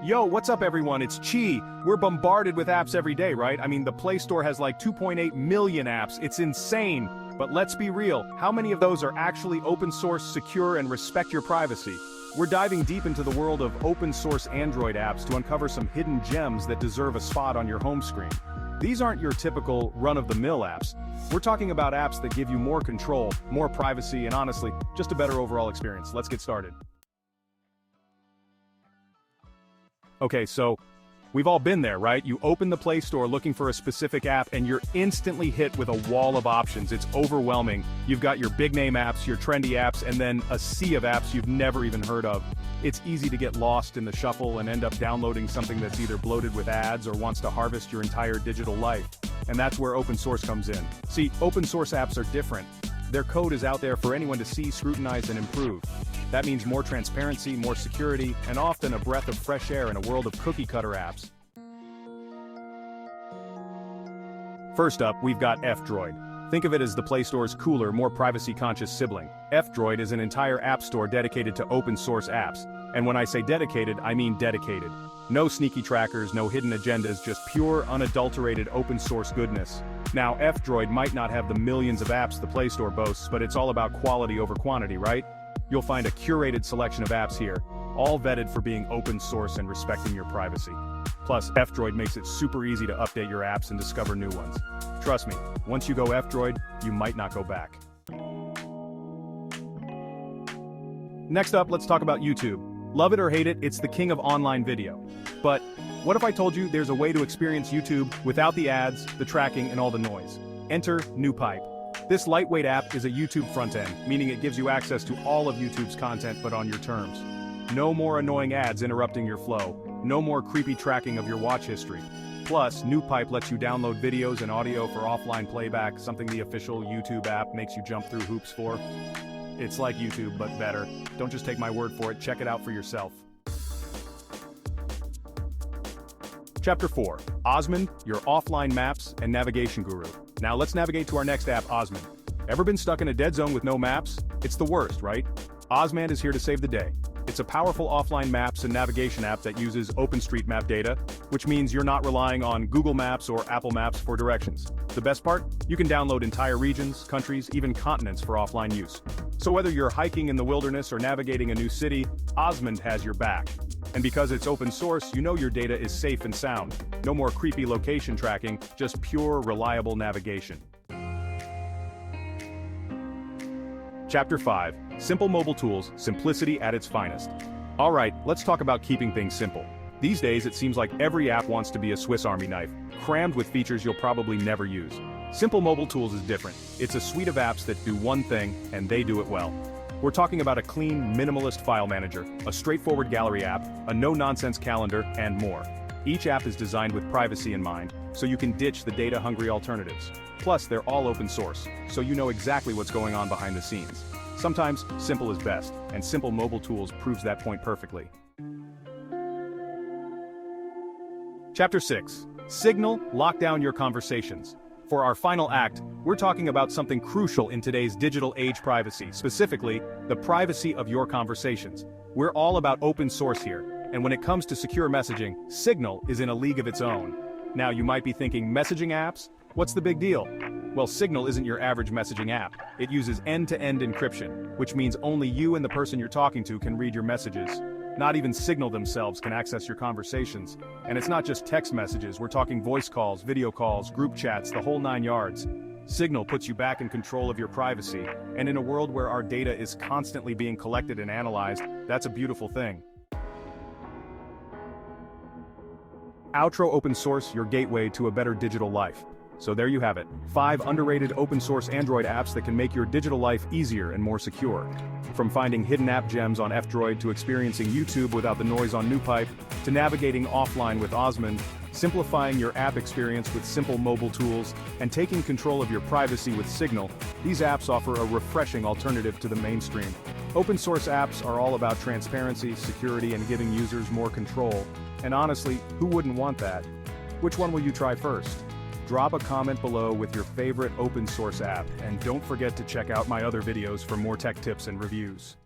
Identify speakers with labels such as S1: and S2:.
S1: Yo, what's up everyone, it's Chi. We're bombarded with apps every day, right? I mean, the Play Store has like 2.8 million apps, it's insane. But let's be real, how many of those are actually open source, secure, and respect your privacy? We're diving deep into the world of open source Android apps to uncover some hidden gems that deserve a spot on your home screen. These aren't your typical run-of-the-mill apps. We're talking about apps that give you more control, more privacy, and honestly, just a better overall experience. Let's get started. Okay, so we've all been there, right? You open the Play Store looking for a specific app and you're instantly hit with a wall of options. It's overwhelming. You've got your big name apps, your trendy apps, and then a sea of apps you've never even heard of. It's easy to get lost in the shuffle and end up downloading something that's either bloated with ads or wants to harvest your entire digital life. And that's where open source comes in. See, open source apps are different. Their code is out there for anyone to see, scrutinize, and improve. That means more transparency, more security, and often a breath of fresh air in a world of cookie-cutter apps. First up, we've got F-Droid. Think of it as the Play Store's cooler, more privacy-conscious sibling. F-Droid is an entire app store dedicated to open-source apps. And when I say dedicated, I mean dedicated. No sneaky trackers, no hidden agendas, just pure, unadulterated open-source goodness. Now, F-Droid might not have the millions of apps the Play Store boasts, but it's all about quality over quantity, right? You'll find a curated selection of apps here, all vetted for being open source and respecting your privacy. Plus, F-Droid makes it super easy to update your apps and discover new ones. Trust me, once you go F-Droid, you might not go back. Next up, let's talk about YouTube. Love it or hate it, it's the king of online video. But what if I told you there's a way to experience YouTube without the ads, the tracking, and all the noise? Enter NewPipe. This lightweight app is a YouTube front end, meaning it gives you access to all of YouTube's content but on your terms. No more annoying ads interrupting your flow, no more creepy tracking of your watch history. Plus, NewPipe lets you download videos and audio for offline playback, something the official YouTube app makes you jump through hoops for. It's like YouTube, but better. Don't just take my word for it, check it out for yourself. Chapter 4. Osmond, your offline maps and navigation guru. Now let's navigate to our next app, Osmond. Ever been stuck in a dead zone with no maps? It's the worst, right? Osmond is here to save the day. It's a powerful offline maps and navigation app that uses OpenStreetMap data, which means you're not relying on Google Maps or Apple Maps for directions. The best part? You can download entire regions, countries, even continents for offline use. So whether you're hiking in the wilderness or navigating a new city, Osmond has your back. And because it's open source, you know your data is safe and sound. No more creepy location tracking, just pure, reliable navigation. Chapter 5. Simple mobile tools, simplicity at its finest. Alright, let's talk about keeping things simple. These days it seems like every app wants to be a Swiss Army knife, crammed with features you'll probably never use. Simple Mobile Tools is different. It's a suite of apps that do one thing, and they do it well. We're talking about a clean, minimalist file manager, a straightforward gallery app, a no-nonsense calendar, and more. Each app is designed with privacy in mind, so you can ditch the data-hungry alternatives. Plus, they're all open source, so you know exactly what's going on behind the scenes. Sometimes, simple is best, and Simple Mobile Tools proves that point perfectly. Chapter 6. Signal, lock down your conversations. For our final act, we're talking about something crucial in today's digital age: privacy, specifically, the privacy of your conversations. We're all about open source here, and when it comes to secure messaging, Signal is in a league of its own. Now you might be thinking, messaging apps? What's the big deal? Well, Signal isn't your average messaging app. It uses end-to-end encryption, which means only you and the person you're talking to can read your messages. Not even Signal themselves can access your conversations. And it's not just text messages, we're talking voice calls, video calls, group chats, the whole 9 yards. Signal puts you back in control of your privacy, and in a world where our data is constantly being collected and analyzed, that's a beautiful thing. Outro Open Source, your gateway to a better digital life. So there you have it, 5 underrated open source Android apps that can make your digital life easier and more secure. From finding hidden app gems on F-Droid to experiencing YouTube without the noise on NewPipe, to navigating offline with Osmond, simplifying your app experience with Simple Mobile Tools, and taking control of your privacy with Signal, these apps offer a refreshing alternative to the mainstream. Open source apps are all about transparency, security, and giving users more control. And honestly, who wouldn't want that? Which one will you try first? Drop a comment below with your favorite open source app, and don't forget to check out my other videos for more tech tips and reviews.